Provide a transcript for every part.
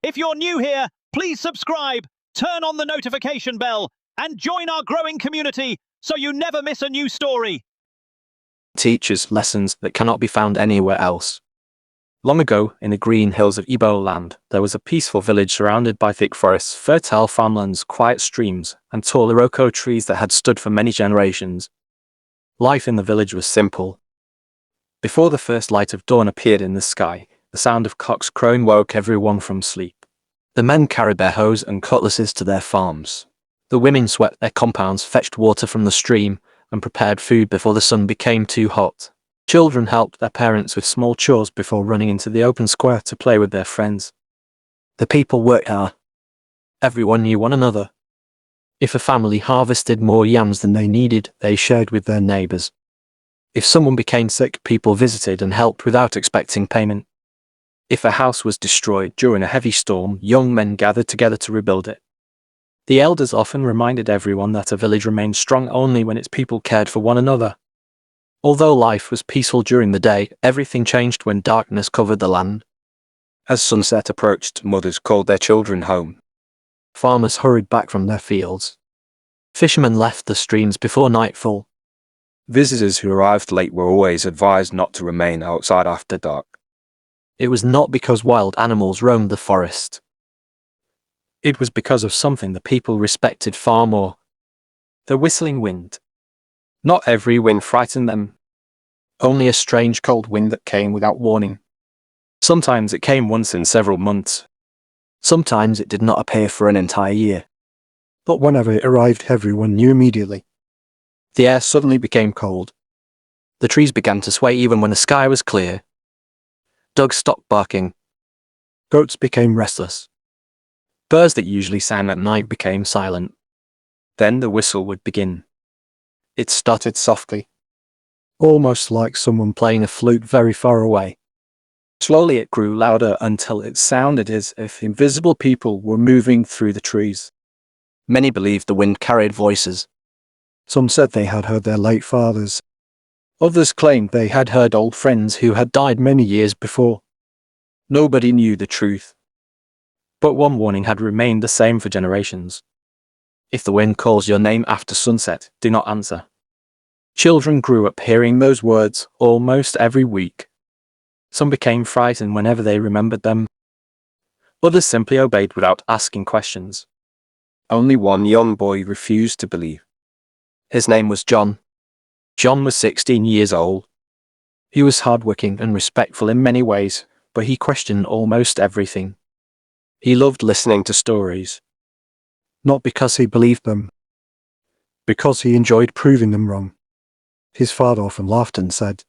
If you're new here, please subscribe, turn on the notification bell, and join our growing community so you never miss a new story. Teaches lessons that cannot be found anywhere else. Long ago, in the green hills of Igbo land, there was a peaceful village surrounded by thick forests, fertile farmlands, quiet streams, and tall iroko trees that had stood for many generations. Life in the village was simple. Before the first light of dawn appeared in the sky, the sound of cocks crowing woke everyone from sleep. The men carried their hoes and cutlasses to their farms. The women swept their compounds, fetched water from the stream, and prepared food before the sun became too hot. Children helped their parents with small chores before running into the open square to play with their friends. The people worked hard. Everyone knew one another. If a family harvested more yams than they needed, they shared with their neighbors. If someone became sick, people visited and helped without expecting payment. If a house was destroyed during a heavy storm, young men gathered together to rebuild it. The elders often reminded everyone that a village remained strong only when its people cared for one another. Although life was peaceful during the day, everything changed when darkness covered the land. As sunset approached, mothers called their children home. Farmers hurried back from their fields. Fishermen left the streams before nightfall. Visitors who arrived late were always advised not to remain outside after dark. It was not because wild animals roamed the forest. It was because of something the people respected far more. The whistling wind. Not every wind frightened them. Only a strange cold wind that came without warning. Sometimes it came once in several months. Sometimes it did not appear for an entire year. But whenever it arrived, everyone knew immediately. The air suddenly became cold. The trees began to sway even when the sky was clear. Dogs stopped barking. Goats became restless. Birds that usually sang at night became silent. Then the whistle would begin. It started softly, almost like someone playing a flute very far away. Slowly it grew louder until it sounded as if invisible people were moving through the trees. Many believed the wind carried voices. Some said they had heard their late fathers. Others claimed they had heard old friends who had died many years before. Nobody knew the truth. But one warning had remained the same for generations. If the wind calls your name after sunset, do not answer. Children grew up hearing those words almost every week. Some became frightened whenever they remembered them. Others simply obeyed without asking questions. Only one young boy refused to believe. His name was John. John was 16 years old. He was hardworking and respectful in many ways, but he questioned almost everything. He loved listening to stories. Not because he believed them, because he enjoyed proving them wrong. His father often laughed and said,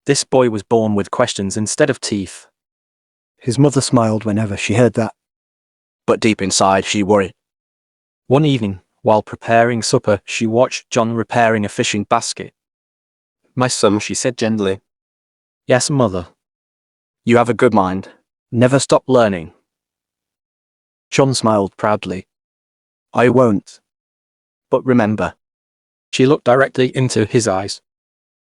"This boy was born with questions instead of teeth." His mother smiled whenever she heard that, but deep inside she worried. One evening, while preparing supper, she watched John repairing a fishing basket. "My son," she said gently. "Yes, mother." "You have a good mind. Never stop learning." John smiled proudly. "I won't. But remember." She looked directly into his eyes.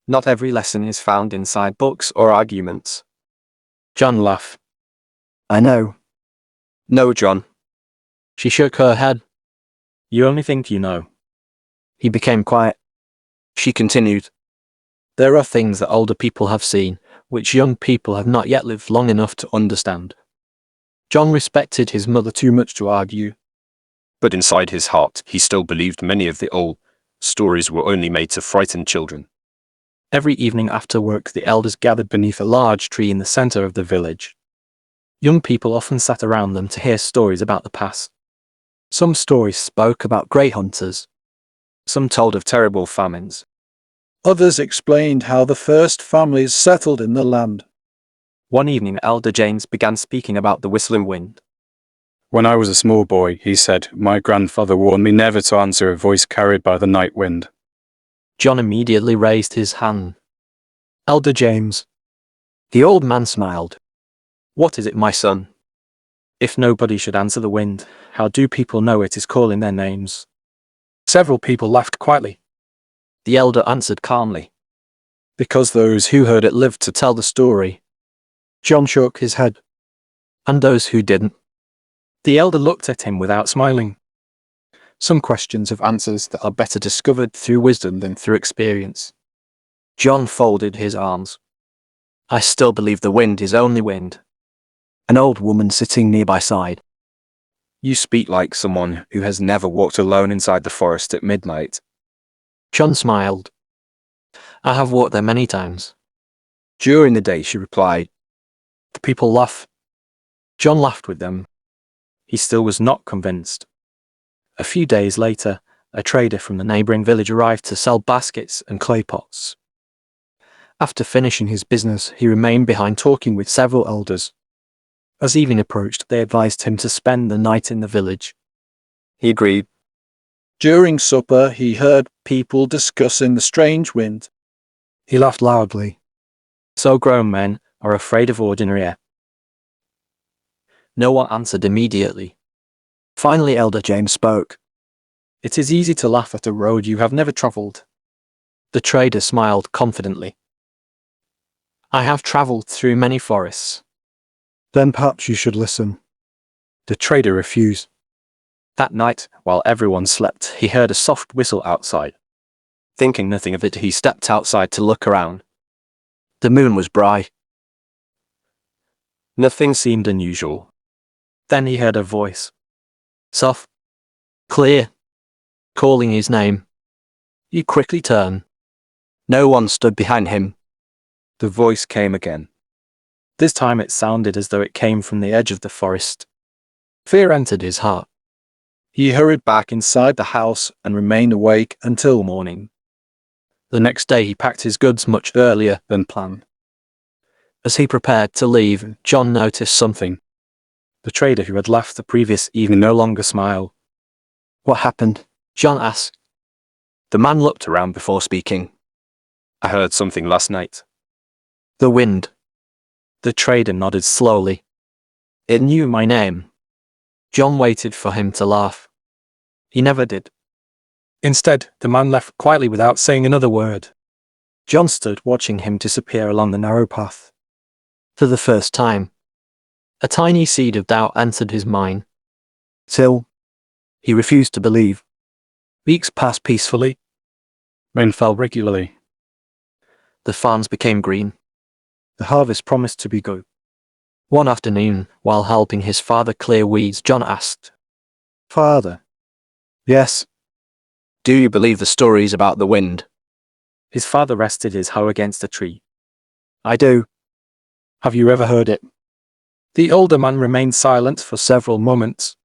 "Not every lesson is found inside books or arguments." John laughed. "I know." No, John. She shook her head. "You only think you know." He became quiet. She continued. "There are things that older people have seen, which young people have not yet lived long enough to understand." John respected his mother too much to argue. But inside his heart, he still believed many of the old stories were only made to frighten children. Every evening after work, the elders gathered beneath a large tree in the center of the village. Young people often sat around them to hear stories about the past. Some stories spoke about great hunters. Some told of terrible famines. Others explained how the first families settled in the land. One evening, Elder James began speaking about the whistling wind. "When I was a small boy," he said, "my grandfather warned me never to answer a voice carried by the night wind." John immediately raised his hand. "Elder James." The old man smiled. "What is it, my son? If nobody should answer the wind, how do people know it is calling their names?" Several people laughed quietly. The elder answered calmly. "Because those who heard it lived to tell the story." John shook his head. "And those who didn't?" The elder looked at him without smiling. Some questions have answers that are better discovered through wisdom than through experience. John folded his arms. I still believe the wind is only wind. An old woman sitting nearby sighed. You speak like someone who has never walked alone inside the forest at midnight. John smiled. I have walked there many times. During the day, she replied. The people laugh. John laughed with them. He still was not convinced. A few days later, a trader from the neighbouring village arrived to sell baskets and clay pots. After finishing his business, he remained behind talking with several elders. As evening approached, they advised him to spend the night in the village. He agreed. During supper, he heard people discussing the strange wind. He laughed loudly. So grown men are afraid of ordinary air. No one answered immediately. Finally, Elder James spoke. It is easy to laugh at a road you have never travelled. The trader smiled confidently. I have travelled through many forests. Then perhaps you should listen. The trader refused. That night, while everyone slept, he heard a soft whistle outside. Thinking nothing of it, he stepped outside to look around. The moon was bright. Nothing seemed unusual. Then he heard a voice. Soft, clear, calling his name. He quickly turned. No one stood behind him. The voice came again. This time it sounded as though it came from the edge of the forest. Fear entered his heart. He hurried back inside the house and remained awake until morning. The next day he packed his goods much earlier than planned. As he prepared to leave, John noticed something. The trader who had left the previous evening no longer smiled. What happened? John asked. The man looked around before speaking. I heard something last night. The wind. The trader nodded slowly. It knew my name. John waited for him to laugh. He never did. Instead, the man left quietly without saying another word. John stood watching him disappear along the narrow path. For the first time, a tiny seed of doubt entered his mind. Till he refused to believe. Weeks passed peacefully. Rain fell regularly. The farms became green. The harvest promised to be good. One afternoon, while helping his father clear weeds, John asked, Father. Yes. Do you believe the stories about the wind? His father rested his hoe against a tree. I do. Have you ever heard it? The older man remained silent for several moments.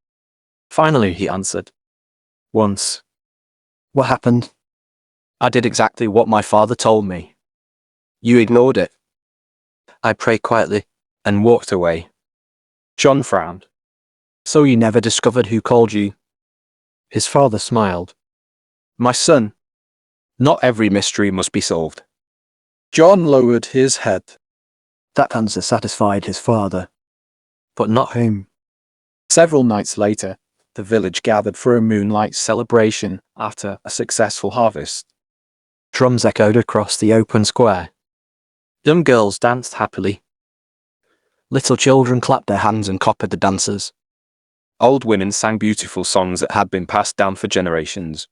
Finally, he answered. Once. What happened? I did exactly what my father told me. You ignored it. I prayed quietly and walked away. John frowned. So you never discovered who called you? His father smiled. My son, not every mystery must be solved. John lowered his head. That answer satisfied his father, but not him. Several nights later, the village gathered for a moonlight celebration after a successful harvest. Drums echoed across the open square. Young girls danced happily. Little children clapped their hands and copied the dancers. Old women sang beautiful songs that had been passed down for generations.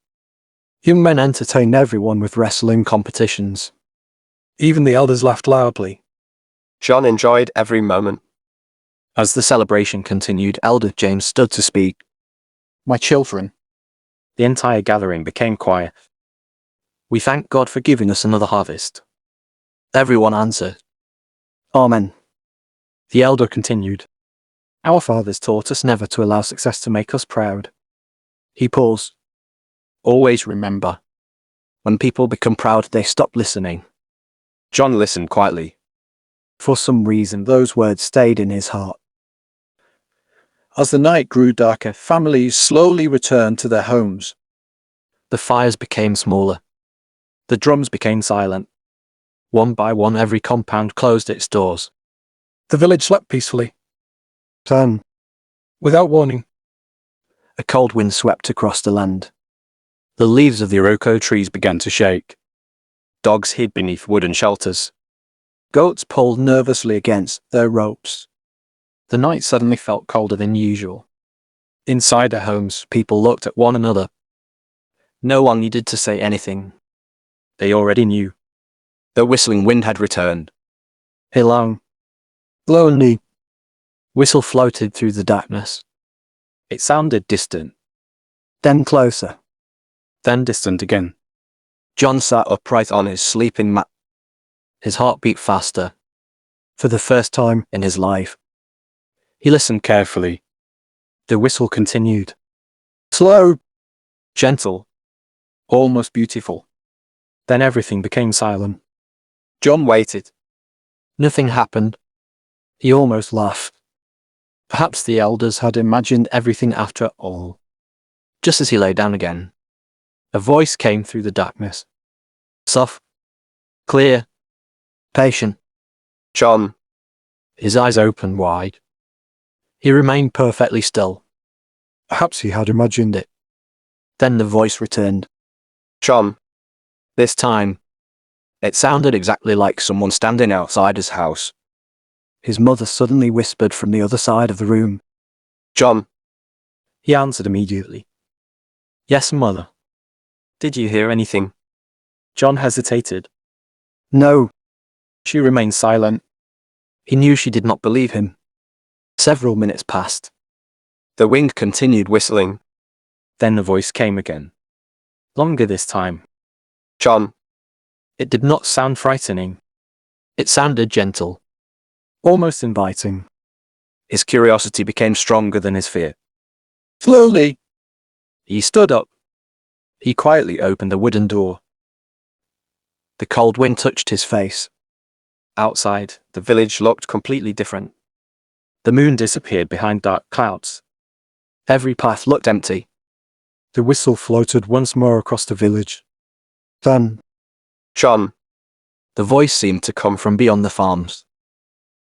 Young men entertained everyone with wrestling competitions. Even the elders laughed loudly. John enjoyed every moment. As the celebration continued, Elder James stood to speak. My children. The entire gathering became quiet. We thank God for giving us another harvest. Everyone answered. Amen. The elder continued. Our fathers taught us never to allow success to make us proud. He paused. Always remember, when people become proud, they stop listening. John listened quietly. For some reason, those words stayed in his heart. As the night grew darker, families slowly returned to their homes. The fires became smaller. The drums became silent. One by one, every compound closed its doors. The village slept peacefully. Then, Without warning, a cold wind swept across the land. The leaves of the Iroko trees began to shake. Dogs hid beneath wooden shelters. Goats pulled nervously against their ropes. The night suddenly felt colder than usual. Inside their homes, people looked at one another. No one needed to say anything. They already knew. The whistling wind had returned. A long, lonely whistle floated through the darkness. It sounded distant, then closer, Then distant again. John sat upright on his sleeping mat. his heart beat faster. For the first time in his life, he listened carefully. The whistle continued. Slow, Gentle, almost beautiful. then everything became silent. John waited. Nothing happened. He almost laughed. Perhaps the elders had imagined everything after all. Just as he lay down again, a voice came through the darkness. Soft, clear, patient. John, His eyes opened wide. He remained perfectly still. Perhaps he had imagined it. Then the voice returned. John. This time, It sounded exactly like someone standing outside his house. his mother suddenly whispered from the other side of the room. John, He answered immediately. Yes, mother. Did you hear anything? John hesitated. No. She remained silent. He knew she did not believe him. Several minutes passed. the wind continued whistling. Then the voice came again. Longer this time. John, It did not sound frightening. It sounded gentle, almost inviting. his curiosity became stronger than his fear. Slowly, He stood up. He quietly opened the wooden door. The cold wind touched his face. Outside, The village looked completely different. the moon disappeared behind dark clouds. Every path looked empty. The whistle floated once more across the village. Then, John, the voice seemed to come from beyond the farms.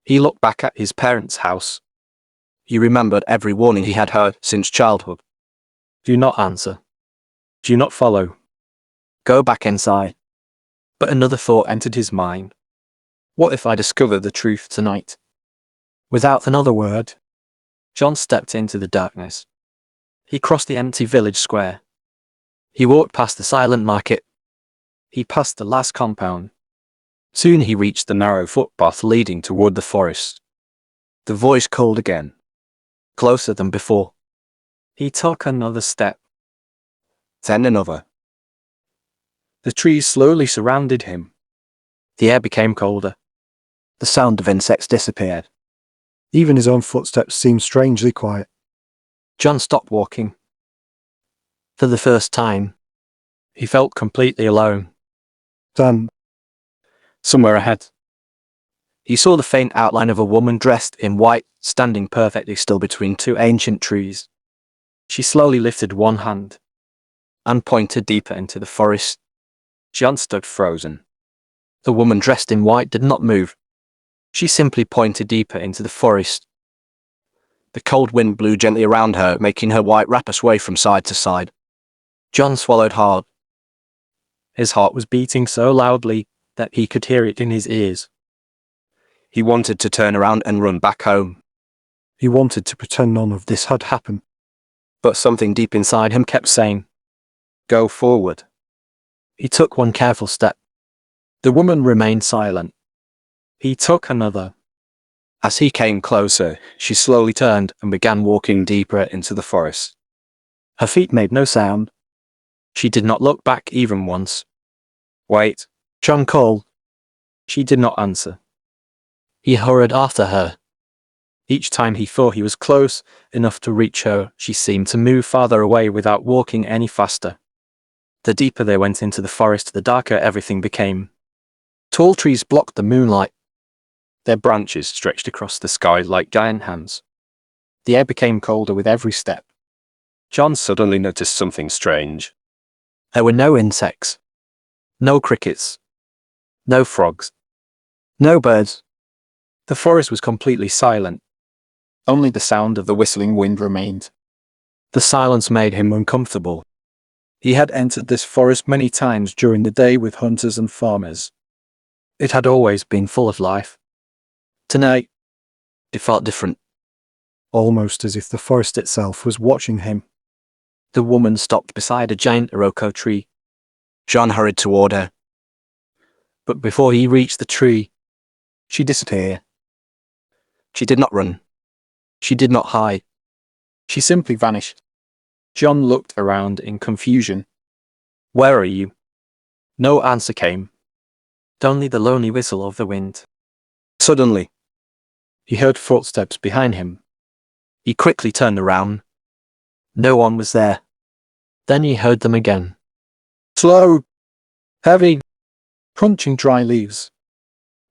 He looked back at his parents' house. he remembered every warning he had heard since childhood. Do not answer. Do not follow. Go back inside. But another thought entered his mind. What if I discover the truth tonight? Without another word, John stepped into the darkness. He crossed the empty village square. He walked past the silent market. He passed the last compound. Soon he reached the narrow footpath leading toward the forest. The voice called again, closer than before. He took another step. Then another. The trees slowly surrounded him. The air became colder. The sound of insects disappeared. even his own footsteps seemed strangely quiet. John stopped walking. For the first time, he felt completely alone. Then, Somewhere ahead, He saw the faint outline of a woman dressed in white, standing perfectly still between two ancient trees. She slowly lifted one hand and pointed deeper into the forest. John stood frozen. The woman dressed in white did not move. She simply pointed deeper into the forest. The cold wind blew gently around her, making her white wrapper sway from side to side. John swallowed hard. His heart was beating so loudly that he could hear it in his ears. He wanted to turn around and run back home, he wanted to pretend none of this had happened. but something deep inside him kept saying, "Go forward." He took one careful step. The woman remained silent. He took another. As he came closer, she slowly turned and began walking deeper into the forest. Her feet made no sound. She did not look back even once. Wait, John called. She did not answer. He hurried after her. Each time he thought he was close enough to reach her, she seemed to move farther away without walking any faster. The deeper they went into the forest, the darker everything became. Tall trees blocked the moonlight. Their branches stretched across the sky like giant hands. The air became colder with every step. John suddenly noticed something strange. There were no insects, no crickets, no frogs, no birds. The forest was completely silent. Only the sound of the whistling wind remained. The silence made him uncomfortable. He had entered this forest many times during the day with hunters and farmers. It had always been full of life. Tonight, it felt different. almost as if the forest itself was watching him. The woman stopped beside a giant Iroko tree. John hurried toward her. But before he reached the tree, she disappeared. She did not run. She did not hide. She simply vanished. John looked around in confusion. Where are you? No answer came. Only the lonely whistle of the wind. Suddenly, He heard footsteps behind him. He quickly turned around. No one was there. Then he heard them again. Slow, heavy, crunching dry leaves.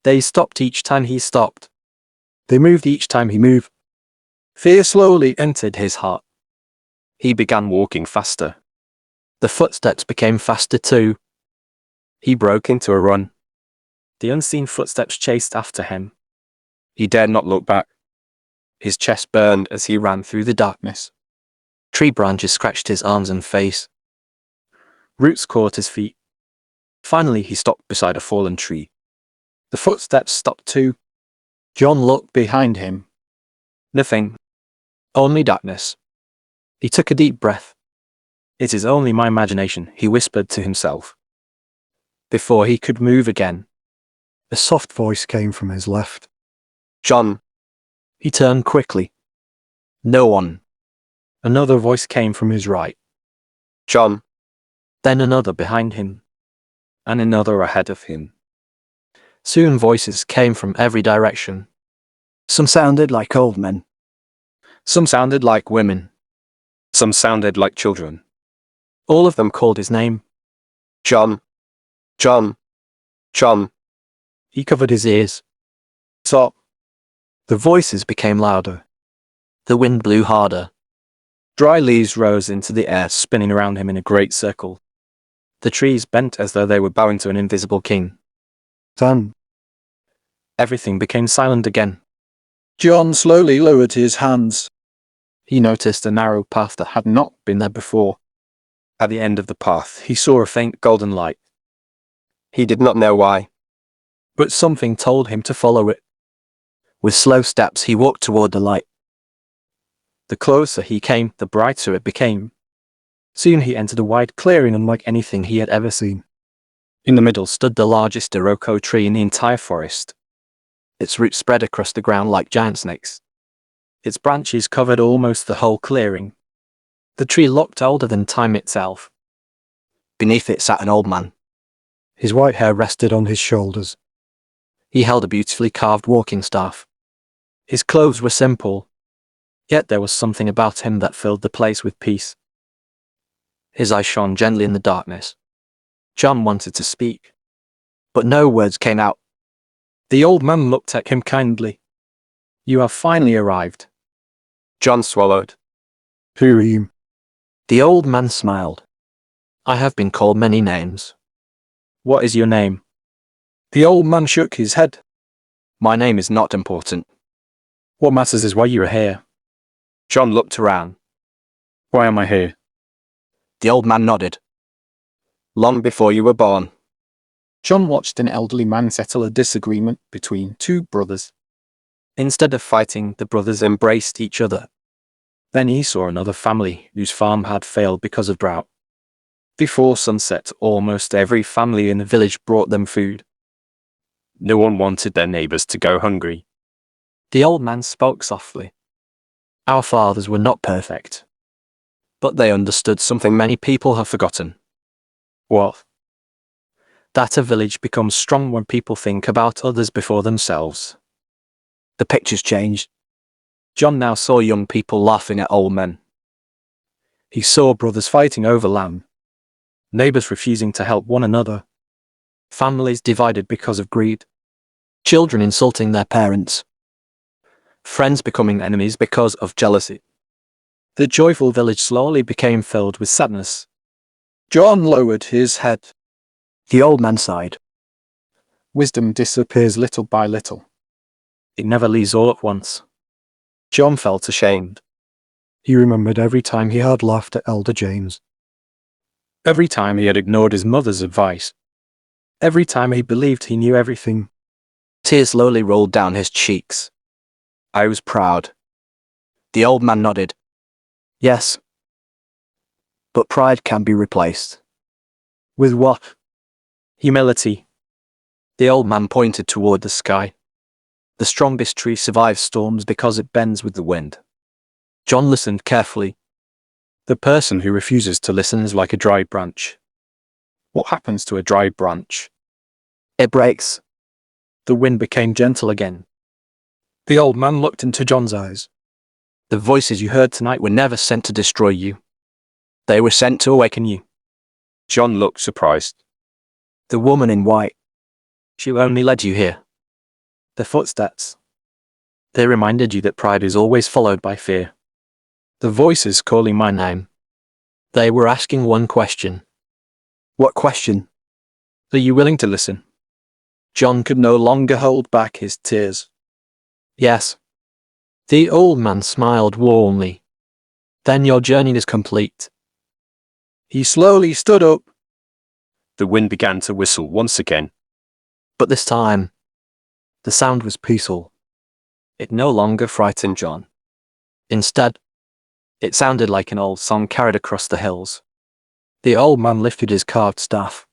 They stopped each time he stopped. They moved each time he moved. Fear slowly entered his heart. He began walking faster. The footsteps became faster too. He broke into a run. The unseen footsteps chased after him. He dared not look back. His chest burned as he ran through the darkness. Tree branches scratched his arms and face. Roots caught his feet. Finally, he stopped beside a fallen tree. The footsteps stopped too. John looked behind him. Nothing. Only darkness. He took a deep breath. It is only my imagination, he whispered to himself. Before he could move again, A soft voice came from his left. John, he turned quickly. No one. Another voice came from his right. John, Then another behind him. And another ahead of him. Soon voices came from every direction. some sounded like old men. Some sounded like women. Some sounded like children. All of them called his name. John, John, John. He covered his ears. Stop. The voices became louder. The wind blew harder. Dry leaves rose into the air, spinning around him in a great circle. The trees bent as though they were bowing to an invisible king. Then Everything became silent again. John slowly lowered his hands. He noticed a narrow path that had not been there before. At the end of the path, he saw a faint golden light. He did not know why. But something told him to follow it. With slow steps, he walked toward the light. The closer he came, the brighter it became. Soon he entered a wide clearing unlike anything he had ever seen. In the middle stood the largest Iroko tree in the entire forest. Its roots spread across the ground like giant snakes. Its branches covered almost the whole clearing. The tree looked older than time itself. Beneath it sat an old man. His white hair rested on his shoulders. He held a beautifully carved walking staff. His clothes were simple, yet there was something about him that filled the place with peace. His eyes shone gently in the darkness. John wanted to speak, but no words came out. The old man looked at him kindly. You have finally arrived. John swallowed. Who are you? The old man smiled. I have been called many names. What is your name? The old man shook his head. My name is not important. What matters is why you are here. John looked around. Why am I here? The old man nodded. Long before you were born. John watched an elderly man settle a disagreement between two brothers. Instead of fighting, the brothers embraced each other. Then he saw another family whose farm had failed because of drought. Before sunset, almost every family in the village brought them food. No one wanted their neighbors to go hungry. The old man spoke softly. Our fathers were not perfect, but they understood something many people have forgotten. What? That a village becomes strong when people think about others before themselves. The pictures changed. John now saw young people laughing at old men. He saw brothers fighting over land, neighbors refusing to help one another, families divided because of greed, children insulting their parents, friends becoming enemies because of jealousy. The joyful village slowly became filled with sadness. John lowered his head. The old man sighed. Wisdom disappears little by little. It never leaves all at once. John felt ashamed. He remembered every time he had laughed at Elder James. Every time he had ignored his mother's advice. Every time he believed he knew everything. Tears slowly rolled down his cheeks. I was proud. The old man nodded. Yes. But pride can be replaced. With what? Humility. The old man pointed toward the sky. The strongest tree survives storms because it bends with the wind. John listened carefully. The person who refuses to listen is like a dry branch. What happens to a dry branch? It breaks. The wind became gentle again. The old man looked into John's eyes. The voices you heard tonight were never sent to destroy you. They were sent to awaken you. John looked surprised. The woman in white. She only led you here. The footsteps. They reminded you that pride is always followed by fear. The voices calling my name. They were asking one question. What question? Are you willing to listen? John could no longer hold back his tears. Yes. The old man smiled warmly. Then your journey is complete. He slowly stood up. The wind began to whistle once again. But this time, the sound was peaceful. It no longer frightened John. Instead, it sounded like an old song carried across the hills. The old man lifted his carved staff.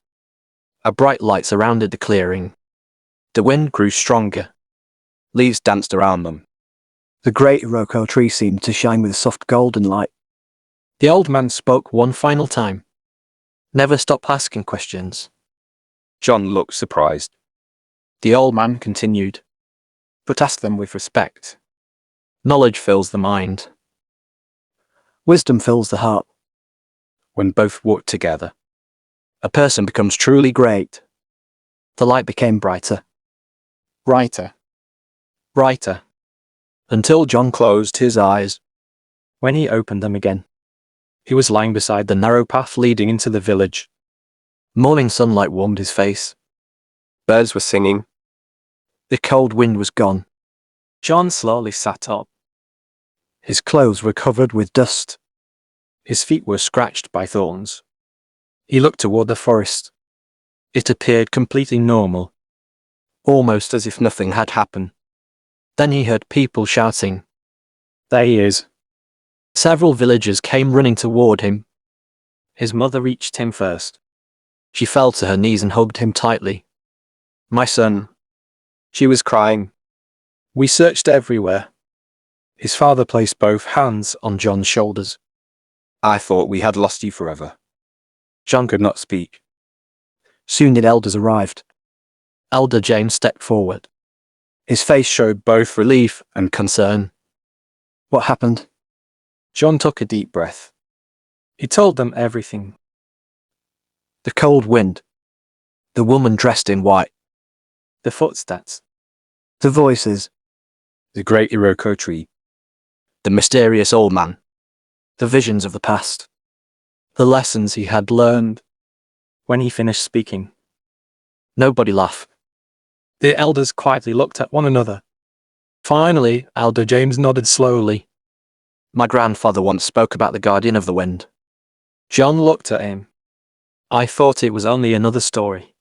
A bright light surrounded the clearing. The wind grew stronger. Leaves danced around them. The great Iroko tree seemed to shine with soft golden light. The old man spoke one final time. Never stop asking questions. John looked surprised. The old man continued. But ask them with respect. Knowledge fills the mind. Wisdom fills the heart. When both work together, A person becomes truly great. the light became brighter, Brighter. brighter, Until John closed his eyes. when he opened them again. He was lying beside the narrow path leading into the village. Morning sunlight warmed his face. Birds were singing. The cold wind was gone. John slowly sat up. His clothes were covered with dust. His feet were scratched by thorns. He looked toward the forest. It appeared completely normal, almost as if nothing had happened. Then he heard people shouting. There he is. Several villagers came running toward him. His mother reached him first. She fell to her knees and hugged him tightly. My son. She was crying. We searched everywhere. His father placed both hands on John's shoulders. I thought we had lost you forever. John could not speak. Soon the elders arrived. Elder James stepped forward. His face showed both relief and concern. What happened? John took a deep breath. He told them everything. The cold wind. The woman dressed in white. The footsteps. The voices. The great Iroko tree. The mysterious old man. The visions of the past. The lessons he had learned. When he finished speaking, nobody laughed. The elders quietly looked at one another. Finally, Elder James nodded slowly. My grandfather once spoke about the guardian of the wind. John looked at him. I thought it was only another story.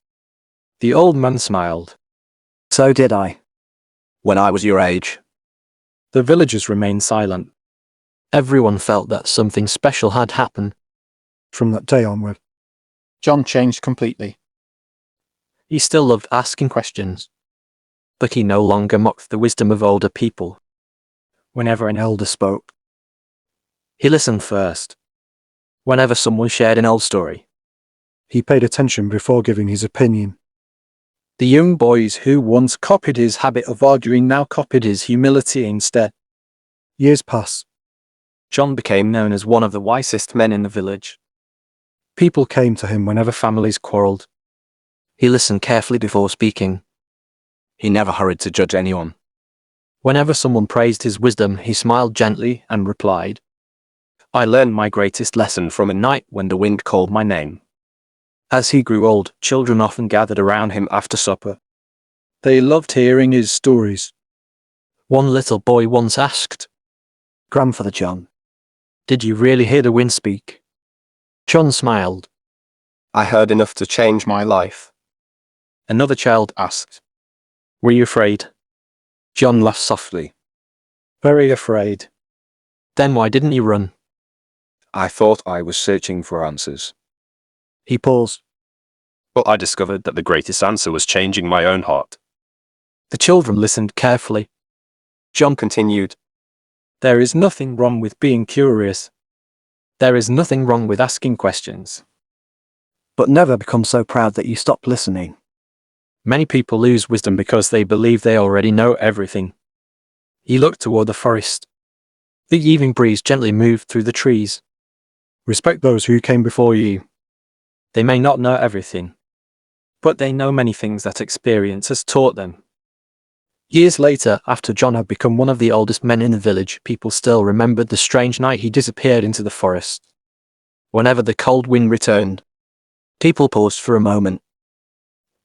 The old man smiled. So did I. When I was your age. The villagers remained silent. Everyone felt that something special had happened. From that day onward, John changed completely. He still loved asking questions, but he no longer mocked the wisdom of older people. Whenever an elder spoke, he listened first. Whenever someone shared an old story, he paid attention before giving his opinion. The young boys who once copied his habit of arguing now copied his humility instead. Years passed. John became known as one of the wisest men in the village. People came to him whenever families quarreled. He listened carefully before speaking. He never hurried to judge anyone. Whenever someone praised his wisdom, he smiled gently and replied, I learned my greatest lesson from a night when the wind called my name. As he grew old, children often gathered around him after supper. They loved hearing his stories. One little boy once asked, Grandfather John. Did you really hear the wind speak? John smiled. I heard enough to change my life. Another child asked, Were you afraid? John laughed softly. Very afraid. Then why didn't you run? I thought I was searching for answers. He paused. But I discovered that the greatest answer was changing my own heart. The children listened carefully. John continued. There is nothing wrong with being curious. There is nothing wrong with asking questions. But never become so proud that you stop listening. Many people lose wisdom because they believe they already know everything. He looked toward the forest. The evening breeze gently moved through the trees. Respect those who came before you. They may not know everything, but they know many things that experience has taught them. Years later, after John had become one of the oldest men in the village, people still remembered the strange night he disappeared into the forest. Whenever the cold wind returned, people paused for a moment.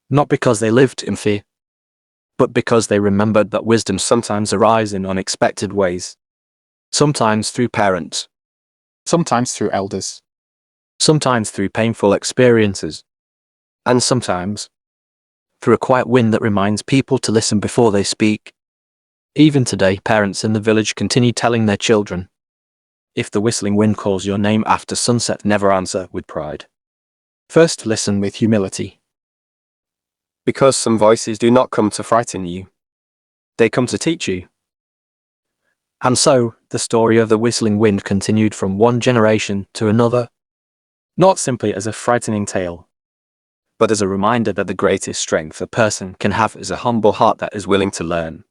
Not because they lived in fear, but because they remembered that wisdom sometimes arises in unexpected ways. Sometimes through parents, Sometimes through elders. sometimes through painful experiences, and sometimes through a quiet wind that reminds people to listen before they speak. Even today, parents in the village continue telling their children, if the whistling wind calls your name after sunset, never answer with pride. First, listen with humility. Because some voices do not come to frighten you. They come to teach you. And so, the story of the whistling wind continued from one generation to another, not simply as a frightening tale, but as a reminder that the greatest strength a person can have is a humble heart that is willing to learn.